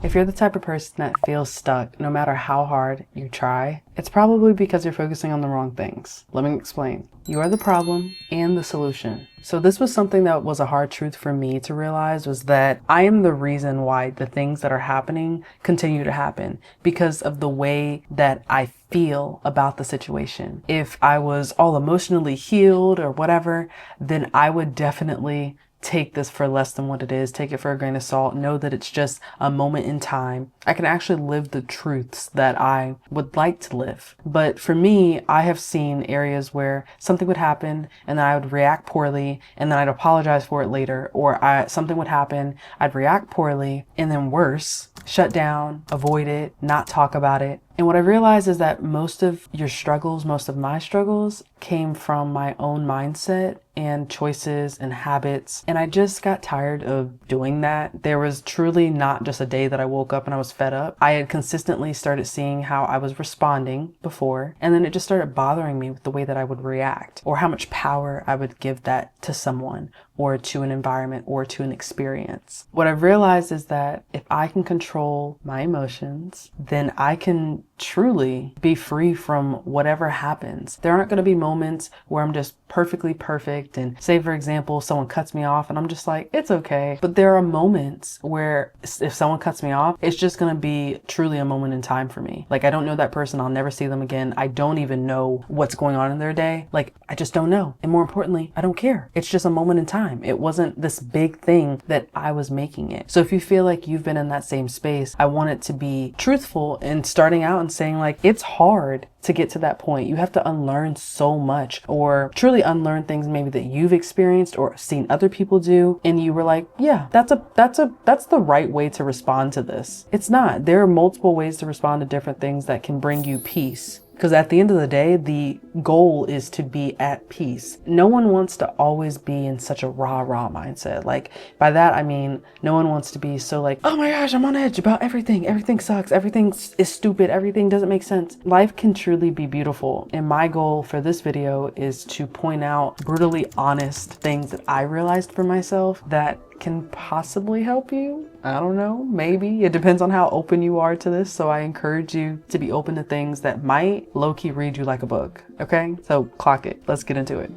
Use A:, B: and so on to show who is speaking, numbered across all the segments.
A: If you're the type of person that feels stuck no matter how hard you try, it's probably because you're focusing on the wrong things. Let me explain. You are the problem and the solution. So this was something that was a hard truth for me to realize, was that I am the reason why the things that are happening continue to happen, because of the way that I feel about the situation. If I was all emotionally healed or whatever, then I would definitely take this for less than what it is, take it for a grain of salt, know that it's just a moment in time. I can actually live the truths that I would like to live. But for me, I have seen areas where something would happen and then I would react poorly and then I'd apologize for it later, or something would happen, I'd react poorly and then worse, shut down, avoid it, not talk about it. And what I realized is that most of your struggles, most of my struggles came from my own mindset and choices and habits. And I just got tired of doing that. There was truly not just a day that I woke up and I was fed up. I had consistently started seeing how I was responding before, and then it just started bothering me with the way that I would react, or how much power I would give that to someone or to an environment or to an experience. What I've realized is that if I can control my emotions, then I can truly be free from whatever happens. There aren't going to be moments where I'm just perfectly perfect, and say for example someone cuts me off and I'm just like, it's okay. But there are moments where if someone cuts me off, it's just going to be truly a moment in time for me. Like, I don't know that person, I'll never see them again, I don't even know what's going on in their day. Like, I just don't know. And more importantly, I don't care. It's just a moment in time. It wasn't this big thing that I was making it. So if you feel like you've been in that same space, I want it to be truthful and starting out and saying, like, it's hard to get to that point. You have to unlearn so much, or truly unlearn things maybe that you've experienced or seen other people do, and you were like, yeah, that's the right way to respond to this. It's not. There are multiple ways to respond to different things that can bring you peace. Because at the end of the day, the goal is to be at peace. No one wants to always be in such a rah-rah mindset. Like, by that, I mean, no one wants to be so like, oh my gosh, I'm on edge about everything. Everything sucks. Everything is stupid. Everything doesn't make sense. Life can truly be beautiful. And my goal for this video is to point out brutally honest things that I realized for myself that can possibly help you. I don't know, maybe. It depends on how open you are to this. So I encourage you to be open to things that might low-key read you like a book. Okay? So clock it. Let's get into it.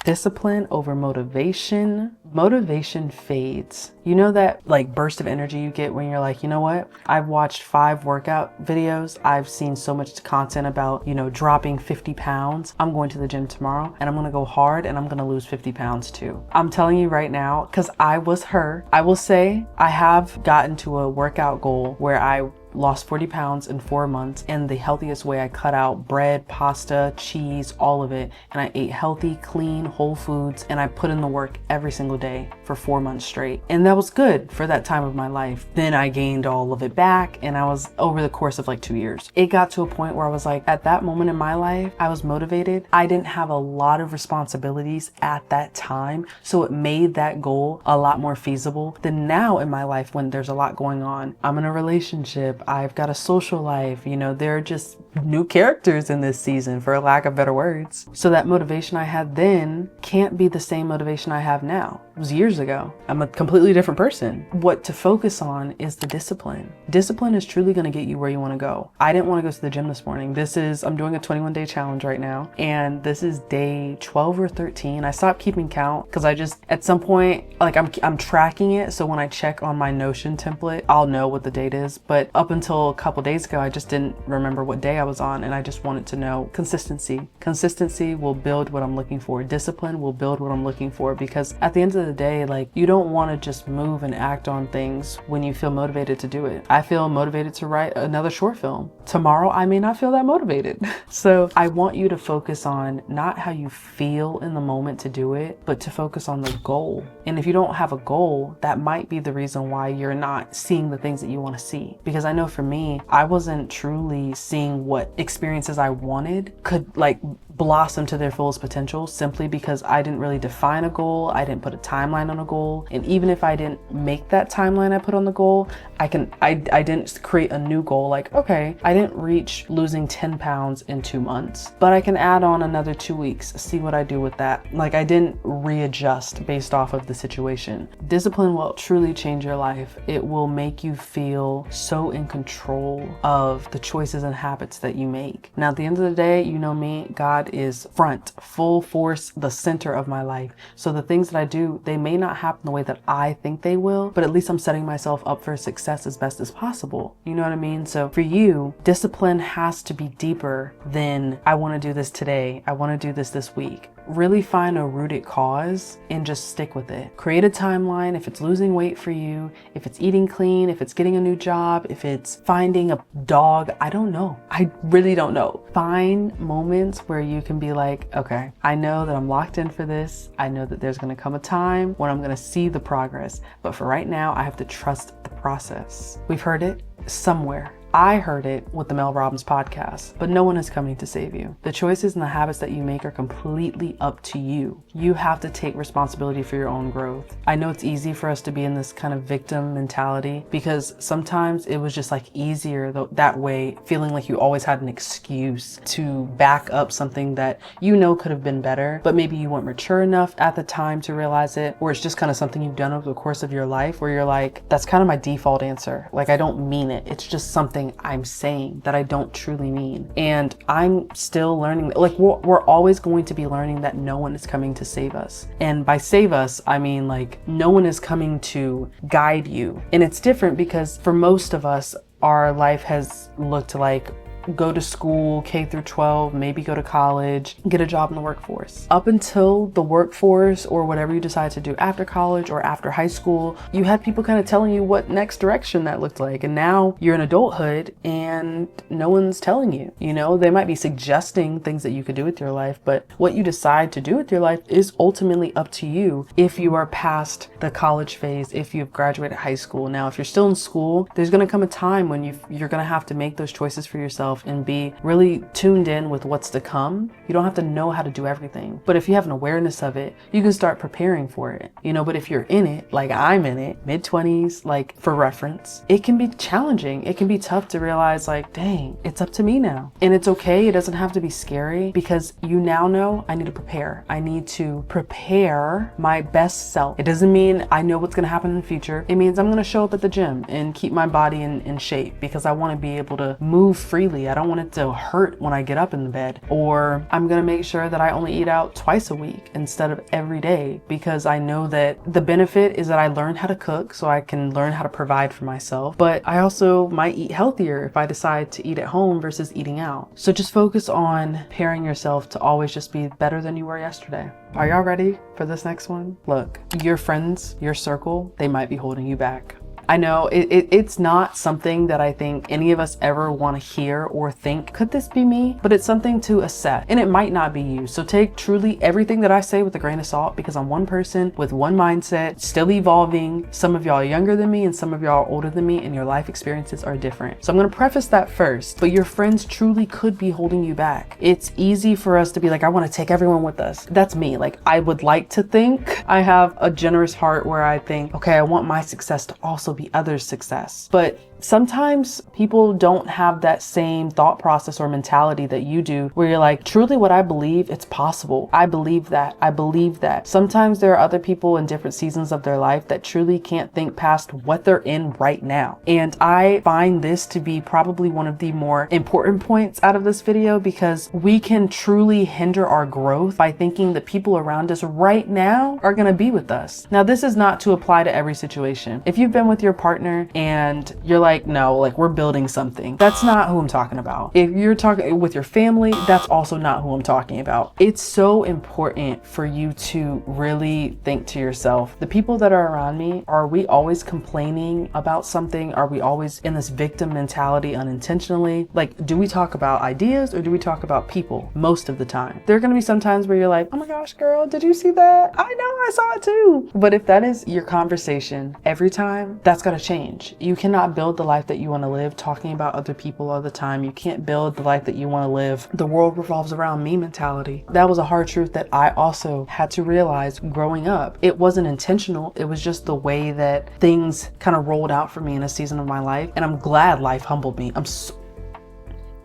A: Discipline over motivation. Motivation fades. You know that like burst of energy you get when you're like, you know what? I've watched 5 workout videos. I've seen so much content about, dropping 50 pounds. I'm going to the gym tomorrow and I'm going to go hard and I'm going to lose 50 pounds too. I'm telling you right now, because I was her, I will say I have gotten to a workout goal where I lost 40 pounds in 4 months in the healthiest way. I cut out bread, pasta, cheese, all of it. And I ate healthy, clean, whole foods. And I put in the work every single day for 4 months straight. And that was good for that time of my life. Then I gained all of it back, and I was over the course of like 2 years. It got to a point where I was like, at that moment in my life, I was motivated. I didn't have a lot of responsibilities at that time. So it made that goal a lot more feasible than now in my life when there's a lot going on. I'm in a relationship. I've got a social life, there are just new characters in this season, for lack of better words. So that motivation I had then can't be the same motivation I have now. It was years ago. I'm a completely different person. What to focus on is the discipline. Discipline is truly going to get you where you want to go. I didn't want to go to the gym this morning. I'm doing a 21-day challenge right now, and this is day 12 or 13. I stopped keeping count because at some point, like I'm tracking it. So when I check on my Notion template, I'll know what the date is. But up until a couple days ago, I just didn't remember what day I was on, and I just wanted to know consistency. Consistency will build what I'm looking for. Discipline will build what I'm looking for, because at the end of the day, like, you don't want to just move and act on things when you feel motivated to do it. I feel motivated to write another short film. Tomorrow, I may not feel that motivated. So I want you to focus on not how you feel in the moment to do it, but to focus on the goal. And if you don't have a goal, that might be the reason why you're not seeing the things that you want to see. Because I know for me, I wasn't truly seeing what experiences I wanted could like blossom to their fullest potential simply because I didn't really define a goal. I didn't put a timeline on a goal. And even if I didn't make that timeline I put on the goal, I didn't create a new goal. Like, okay, I didn't reach losing 10 pounds in 2 months, but I can add on another 2 weeks, see what I do with that. Like, I didn't readjust based off of the situation. Discipline will truly change your life. It will make you feel so in control of the choices and habits that you make. Now, at the end of the day, you know me, God is front, full force, the center of my life. So the things that I do, they may not happen the way that I think they will, but at least I'm setting myself up for success as best as possible. You know what I mean? So for you, discipline has to be deeper than I want to do this today. I want to do this week. Really find a rooted cause and just stick with it. Create a timeline. If it's losing weight for you, if it's eating clean, if it's getting a new job, if it's finding a dog, I don't know. I really don't know. Find moments where you can be like, okay, I know that I'm locked in for this. I know that there's going to come a time when I'm going to see the progress. But for right now, I have to trust the process. We've heard it somewhere. I heard it with the Mel Robbins podcast, but no one is coming to save you. The choices and the habits that you make are completely up to you. You have to take responsibility for your own growth. I know it's easy for us to be in this kind of victim mentality because sometimes it was just like easier that way, feeling like you always had an excuse to back up something that you know could have been better, but maybe you weren't mature enough at the time to realize it, or it's just kind of something you've done over the course of your life where you're like, that's kind of my default answer. Like, I don't mean it. It's just something I'm saying that I don't truly mean. And I'm still learning. Like, we're always going to be learning that no one is coming to save us. And by save us, I mean like no one is coming to guide you. And it's different because for most of us, our life has looked like go to school, K through 12, maybe go to college, get a job in the workforce. Up until the workforce or whatever you decide to do after college or after high school, you had people kind of telling you what next direction that looked like. And now you're in adulthood and no one's telling you, you know, they might be suggesting things that you could do with your life, but what you decide to do with your life is ultimately up to you if you are past the college phase, if you've graduated high school. Now, if you're still in school, there's going to come a time when you're going to have to make those choices for yourself and be really tuned in with what's to come. You don't have to know how to do everything, but if you have an awareness of it, you can start preparing for it, you know. But if you're in it, like I'm in it, mid-20s, like for reference, it can be challenging. It can be tough to realize like, dang, it's up to me now. And it's okay. It doesn't have to be scary because you now know I need to prepare. I need to prepare my best self. It doesn't mean I know what's going to happen in the future. It means I'm going to show up at the gym and keep my body in shape because I want to be able to move freely. I don't want it to hurt when I get up in the bed. Or I'm going to make sure that I only eat out twice a week instead of every day because I know that the benefit is that I learned how to cook so I can learn how to provide for myself. But I also might eat healthier if I decide to eat at home versus eating out. So just focus on preparing yourself to always just be better than you were yesterday. Are y'all ready for this next one? Look, your friends, your circle, they might be holding you back. I know it's not something that I think any of us ever want to hear or think, could this be me? But it's something to assess, and it might not be you. So take truly everything that I say with a grain of salt because I'm one person with one mindset, still evolving. Some of y'all are younger than me and some of y'all are older than me, and your life experiences are different. So I'm going to preface that first, but your friends truly could be holding you back. It's easy for us to be like, I want to take everyone with us. That's me. Like, I would like to think I have a generous heart where I think, okay, I want my success to also be others' success. But sometimes people don't have that same thought process or mentality that you do, where you're like, truly what I believe, it's possible. I believe that. I believe that. Sometimes there are other people in different seasons of their life that truly can't think past what they're in right now. And I find this to be probably one of the more important points out of this video because we can truly hinder our growth by thinking the people around us right now are going to be with us. Now, this is not to apply to every situation. If you've been with your partner and you're like, no, like we're building something, that's not who I'm talking about. If you're talking with your family, that's also not who I'm talking about. It's so important for you to really think to yourself, the people that are around me, are we always complaining about something? Are we always in this victim mentality unintentionally? Like, do we talk about ideas or do we talk about people? Most of the time. There are going to be some times where you're like, oh my gosh, girl, did you see that? I know, I saw it too. But if that is your conversation every time, that's got to change. You cannot build build the life that you want to live talking about other people all the time. You can't build the life that you want to live. The world revolves around me mentality. That was a hard truth that I also had to realize growing up. It wasn't intentional. It was just the way that things kind of rolled out for me in a season of my life. And I'm glad life humbled me.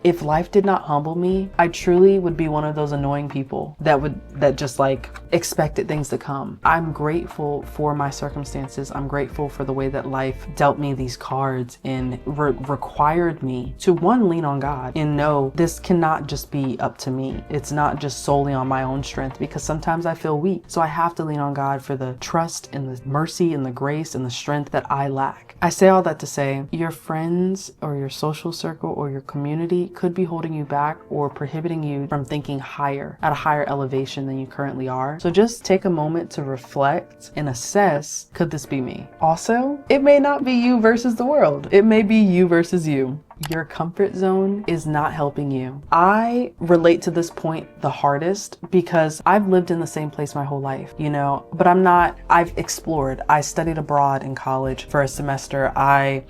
A: If life did not humble me, I truly would be one of those annoying people that just like expected things to come. I'm grateful for my circumstances. I'm grateful for the way that life dealt me these cards and required me to, one, lean on God and know this cannot just be up to me. It's not just solely on my own strength, because sometimes I feel weak. So I have to lean on God for the trust and the mercy and the grace and the strength that I lack. I say all that to say your friends or your social circle or your community could be holding you back or prohibiting you from thinking higher, at a higher elevation than you currently are. So just take a moment to reflect and assess, could this be me? Also, it may not be you versus the world. It may be you versus you. Your comfort zone is not helping you. I relate to this point the hardest because I've lived in the same place my whole life, but I've explored. I studied abroad in college for a semester. I've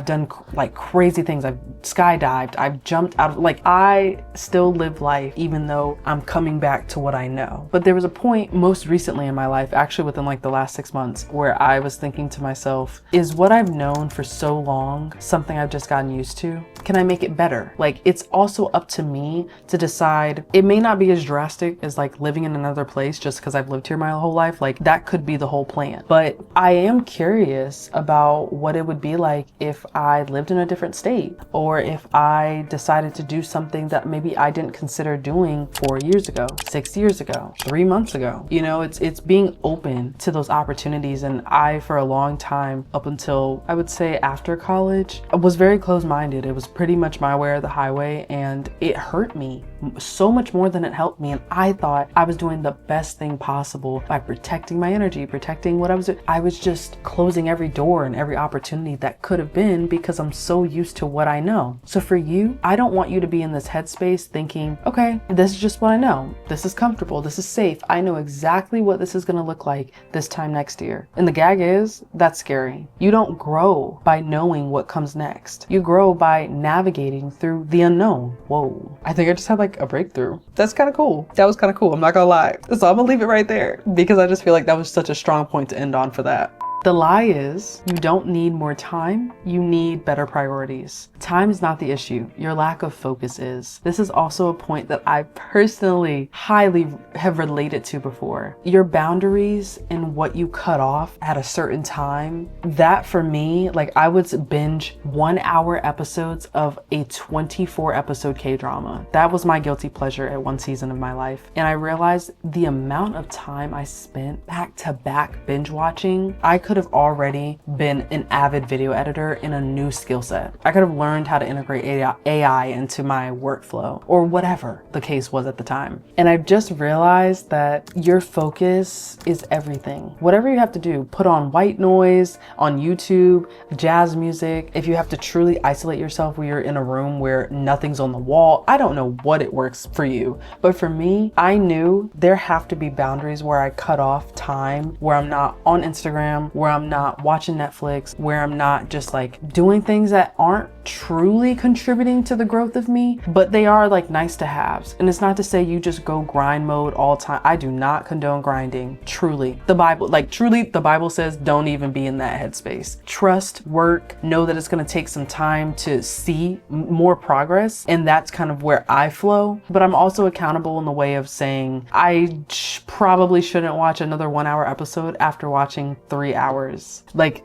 A: done like crazy things. I've skydived. I've jumped out of, I still live life even though I'm coming back to what I know. But there was a point most recently in my life, actually within like the last 6 months, where I was thinking to myself, is what I've known for so long something I've just gotten used to? Can I make it better? It's also up to me to decide. It may not be as drastic as like living in another place just because I've lived here my whole life. That could be the whole plan. But I am curious about what it would be like if I lived in a different state, or if I decided to do something that maybe I didn't consider doing 4 years ago, 6 years ago, 3 months ago. It's being open to those opportunities. And I, for a long time, up until I would say after college, I was very closed-minded. It was pretty much my way or the highway, and it hurt me so much more than it helped me. And I thought I was doing the best thing possible by protecting my energy, protecting what I was doing. I was just closing every door and every opportunity that could have been because I'm so used to what I know. So for you, I don't want you to be in this headspace thinking, okay, this is just what I know. This is comfortable. This is safe. I know exactly what this is going to look like this time next year. And the gag is, that's scary. You don't grow by knowing what comes next. You grow by navigating through the unknown. Whoa. I think I just had like a breakthrough. That's kind of cool. That was kind of cool. I'm not gonna lie. So I'm gonna leave it right there because I just feel like that was such a strong point to end on for that. The lie is you don't need more time, you need better priorities. Time is not the issue, your lack of focus is. This is also a point that I personally highly have related to before. Your boundaries and what you cut off at a certain time, that for me, I would binge 1 hour episodes of a 24 episode K-drama. That was my guilty pleasure at one season of my life. And I realized the amount of time I spent back to back binge watching, I could have already been an avid video editor in a new skill set. I could have learned how to integrate AI into my workflow or whatever the case was at the time. And I've just realized that your focus is everything. Whatever you have to do, put on white noise on YouTube, jazz music. If you have to truly isolate yourself where you're in a room where nothing's on the wall, I don't know what it works for you. But for me, I knew there have to be boundaries where I cut off time, where I'm not on Instagram, where I'm not watching Netflix, where I'm not just doing things that aren't truly contributing to the growth of me, but they are nice to haves. And it's not to say you just go grind mode all the time. I do not condone grinding. Truly, the Bible says don't even be in that headspace. Trust, work, know that it's going to take some time to see more progress. And that's kind of where I flow. But I'm also accountable in the way of saying I probably shouldn't watch another 1 hour episode after watching 3 hours.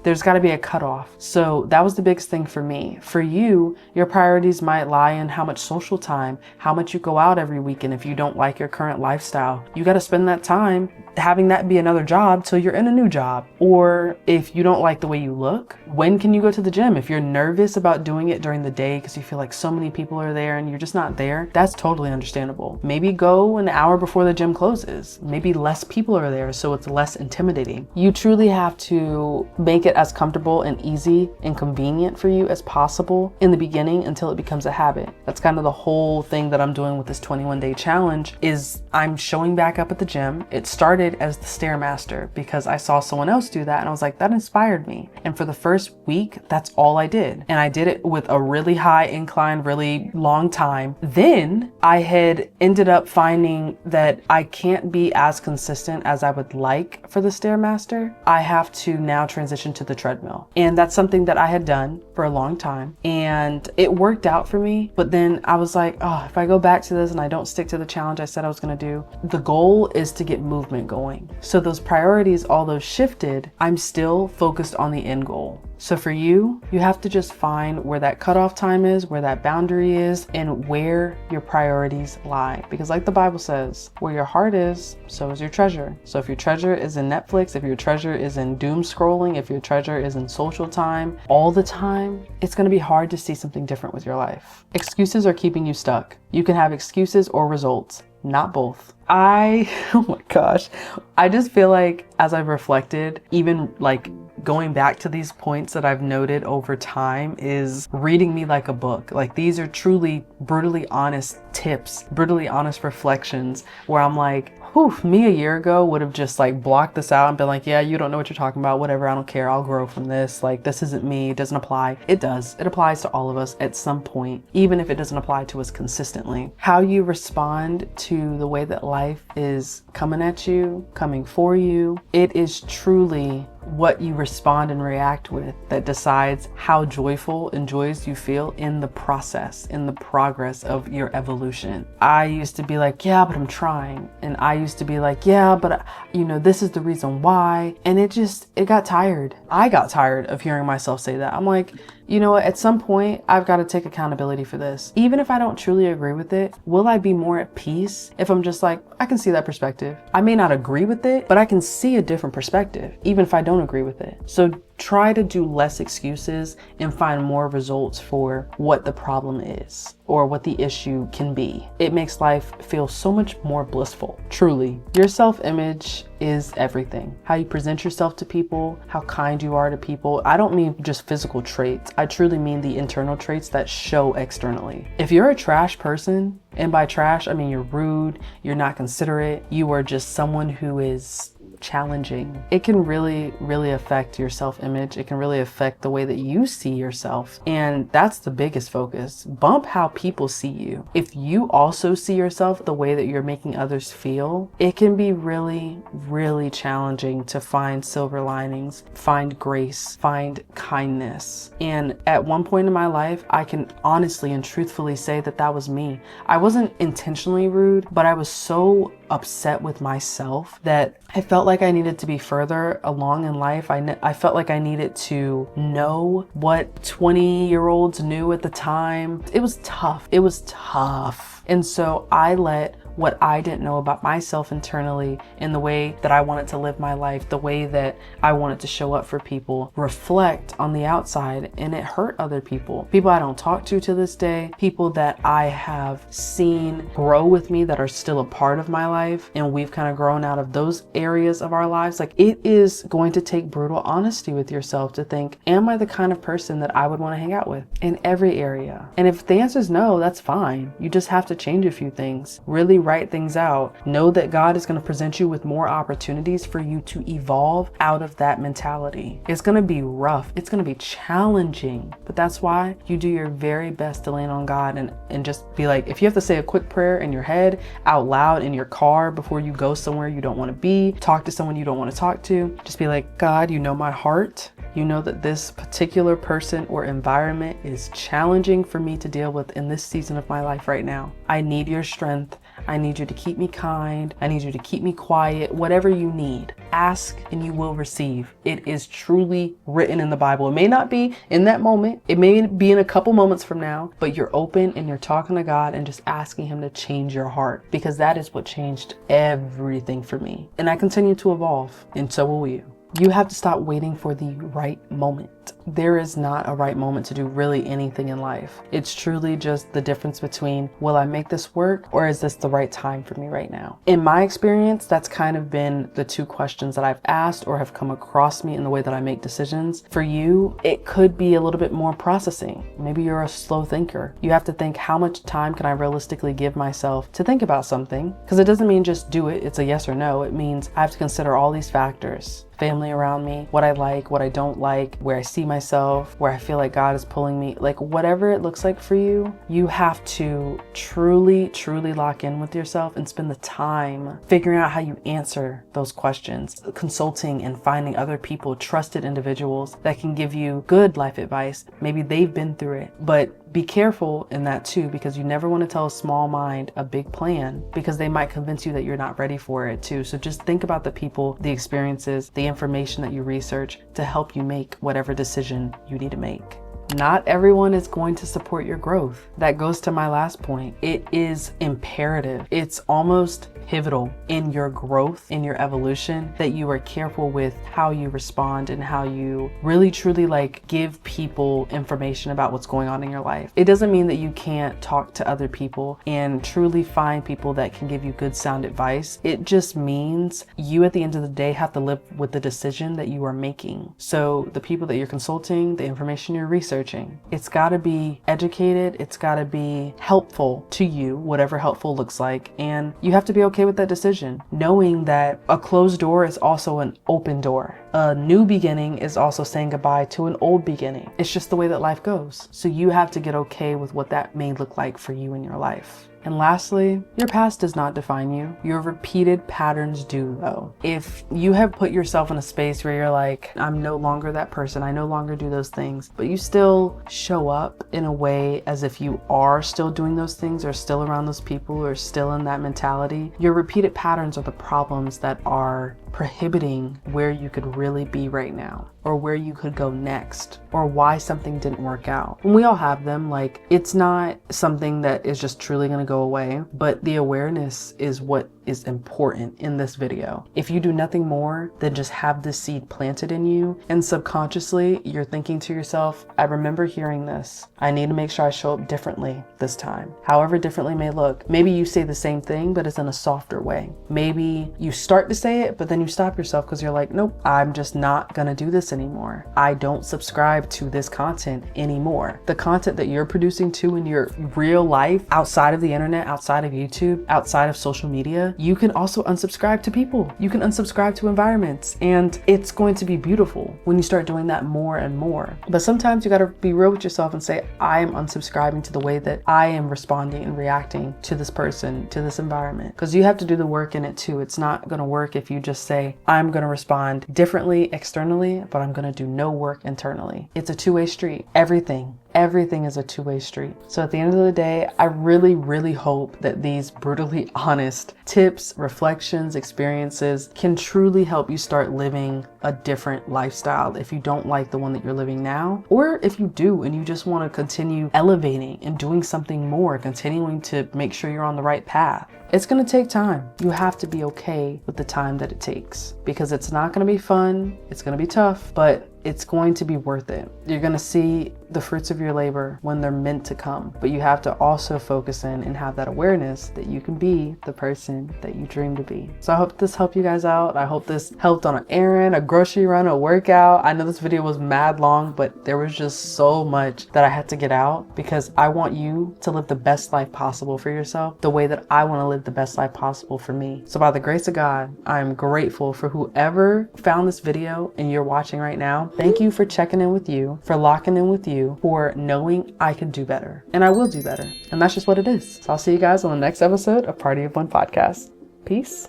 A: There's got to be a cutoff. So that was the biggest thing for me. For you, your priorities might lie in how much social time, how much you go out every weekend. If you don't like your current lifestyle, you got to spend that time having that be another job till you're in a new job. Or if you don't like the way you look, when can you go to the gym? If you're nervous about doing it during the day because you feel like so many people are there and you're just not there, that's totally understandable. Maybe go an hour before the gym closes. Maybe less people are there, so it's less intimidating. You truly have to make it as comfortable and easy and convenient for you as possible in the beginning until it becomes a habit. That's kind of the whole thing that I'm doing with this 21-day challenge is I'm showing back up at the gym. It started started as the Stairmaster because I saw someone else do that and I was like, that inspired me. And for the first week, that's all I did. And I did it with a really high incline, really long time. Then I had ended up finding that I can't be as consistent as I would like for the Stairmaster. I have to now transition to the treadmill. And that's something that I had done for a long time and it worked out for me. But then I was like, oh, if I go back to this and I don't stick to the challenge I said I was going to do, the goal is to get movement going. So those priorities, all those shifted, I'm still focused on the end goal. So for you, you have to just find where that cutoff time is, where that boundary is, and where your priorities lie. Because like the Bible says, where your heart is, so is your treasure. So if your treasure is in Netflix, if your treasure is in doom scrolling, if your treasure is in social time, all the time, it's going to be hard to see something different with your life. Excuses are keeping you stuck. You can have excuses or results, not both. Oh my gosh, I just feel like as I've reflected, even like going back to these points that I've noted over time is reading me like a book. Like these are truly brutally honest tips, brutally honest reflections where I'm like, whew, me a year ago would have just like blocked this out and been like, yeah, you don't know what you're talking about, whatever, I don't care, I'll grow from this. Like this isn't me, it doesn't apply. It does, it applies to all of us at some point, even if it doesn't apply to us consistently. How you respond to the way that life is coming at you, coming for you, it is truly what you respond and react with that decides how joyful and joyous you feel in the process, in the progress of your evolution. I used to be like, yeah, but I'm trying. And I used to be like, yeah, but this is the reason why. And it got tired. I got tired of hearing myself say that. I'm like, you know what, at some point, I've got to take accountability for this. Even if I don't truly agree with it, will I be more at peace if I'm just like, I can see that perspective. I may not agree with it, but I can see a different perspective, even if I don't agree with it. So try to do less excuses and find more results for what the problem is or what the issue can be. It makes life feel so much more blissful. Truly, your self-image is everything. How you present yourself to people, how kind you are to people. I don't mean just physical traits. I truly mean the internal traits that show externally. If you're a trash person, and by trash, I mean you're rude, you're not considerate, you are just someone who is challenging, it can really, really affect your self-image. It can really affect the way that you see yourself. And that's the biggest focus. Bump how people see you. If you also see yourself the way that you're making others feel, it can be really, really challenging to find silver linings, find grace, find kindness. And at one point in my life, I can honestly and truthfully say that that was me. I wasn't intentionally rude, but I was so upset with myself that I felt like I needed to be further along in life. I felt like I needed to know what 20-year-olds knew at the time. It was tough. It was tough. And so I let what I didn't know about myself internally and the way that I wanted to live my life, the way that I wanted to show up for people, reflect on the outside, and it hurt other people. People I don't talk to this day, people that I have seen grow with me that are still a part of my life, and we've kind of grown out of those areas of our lives. Like, it is going to take brutal honesty with yourself to think, am I the kind of person that I would want to hang out with in every area? And if the answer is no, that's fine. You just have to change a few things. Really write things out. Know that God is going to present you with more opportunities for you to evolve out of that mentality. It's going to be rough. It's going to be challenging, but that's why you do your very best to lean on God and just be like, if you have to say a quick prayer in your head out loud in your car before you go somewhere you don't want to be, talk to someone you don't want to talk to, just be like, God, you know my heart. You know that this particular person or environment is challenging for me to deal with in this season of my life right now. I need your strength. I need you to keep me kind. I need you to keep me quiet. Whatever you need, ask and you will receive. It is truly written in the Bible. It may not be in that moment. It may be in a couple moments from now, but you're open and you're talking to God and just asking him to change your heart, because that is what changed everything for me. And I continue to evolve, and so will you. You have to stop waiting for the right moment. there is not a right moment to do really anything in life. It's truly just the difference between, will I make this work, or is this the right time for me right now? In my experience, that's kind of been the two questions that I've asked or have come across me in the way that I make decisions. For you, it could be a little bit more processing. Maybe you're a slow thinker. You have to think, how much time can I realistically give myself to think about something? Because it doesn't mean just do it. It's a yes or no. It means I have to consider all these factors. Family around me, what I like, what I don't like, where I see myself, where I feel like God is pulling me, like whatever it looks like for you, you have to truly lock in with yourself and spend the time figuring out how you answer those questions, consulting and finding other people, trusted individuals that can give you good life advice. Maybe they've been through it, but be careful in that too, because you never want to tell a small mind a big plan, because they might convince you that you're not ready for it too. So just think about the people, the experiences, the information that you research to help you make whatever decision you need to make. Not everyone is going to support your growth. That goes to my last point. It is imperative. It's almost pivotal in your growth, in your evolution, that you are careful with how you respond and how you really truly give people information about what's going on in your life. It doesn't mean that you can't talk to other people and truly find people that can give you good sound advice. It just means you at the end of the day have to live with the decision that you are making. So the people that you're consulting, the information you're researching, it's got to be educated, it's got to be helpful to you, whatever helpful looks like, and you have to be okay with that decision, knowing that a closed door is also an open door. A new beginning is also saying goodbye to an old beginning. It's just the way that life goes. So you have to get okay with what that may look like for you in your life. And lastly, your past does not define you. Your repeated patterns do though. If you have put yourself in a space where you're like, I'm no longer that person, I no longer do those things, but you still show up in a way as if you are still doing those things or still around those people or still in that mentality, your repeated patterns are the problems that are prohibiting where you could really be right now, or where you could go next, or why something didn't work out. And we all have them. It's not something that is just truly going to go away, but the awareness is what is important in this video. If you do nothing more than just have this seed planted in you, and subconsciously you're thinking to yourself, I remember hearing this. I need to make sure I show up differently this time. However differently may look. Maybe you say the same thing, but it's in a softer way. Maybe you start to say it, but then you stop yourself because you're like, nope, I'm just not gonna do this anymore. I don't subscribe to this content anymore. The content that you're producing too in your real life, outside of the internet, outside of YouTube, outside of social media, you can also unsubscribe to people. You can unsubscribe to environments, and it's going to be beautiful when you start doing that more and more. But sometimes you gotta be real with yourself and say, I am unsubscribing to the way that I am responding and reacting to this person, to this environment. Because you have to do the work in it too. It's not gonna work if you just say, I'm gonna respond differently externally, but I'm gonna do no work internally. It's a two-way street. Everything is a two-way street. So at the end of the day, I really hope that these brutally honest tips, reflections, experiences can truly help you start living a different lifestyle if you don't like the one that you're living now, or if you do and you just want to continue elevating and doing something more, continuing to make sure you're on the right path. It's going to take time. You have to be okay with the time that it takes, because it's not going to be fun. It's going to be tough, but it's going to be worth it. You're going to see the fruits of your labor when they're meant to come, but you have to also focus in and have that awareness that you can be the person that you dream to be. So I hope this helped you guys out. I hope this helped on an errand, a grocery run, a workout. I know this video was mad long, but there was just so much that I had to get out, because I want you to live the best life possible for yourself, the way that I want to live the best life possible for me. So by the grace of God, I'm grateful for whoever found this video and you're watching right now. Thank you for checking in with you, for locking in with you, for knowing I can do better, and I will do better. And that's just what it is. So I'll see you guys on the next episode of Party of One Podcast. Peace.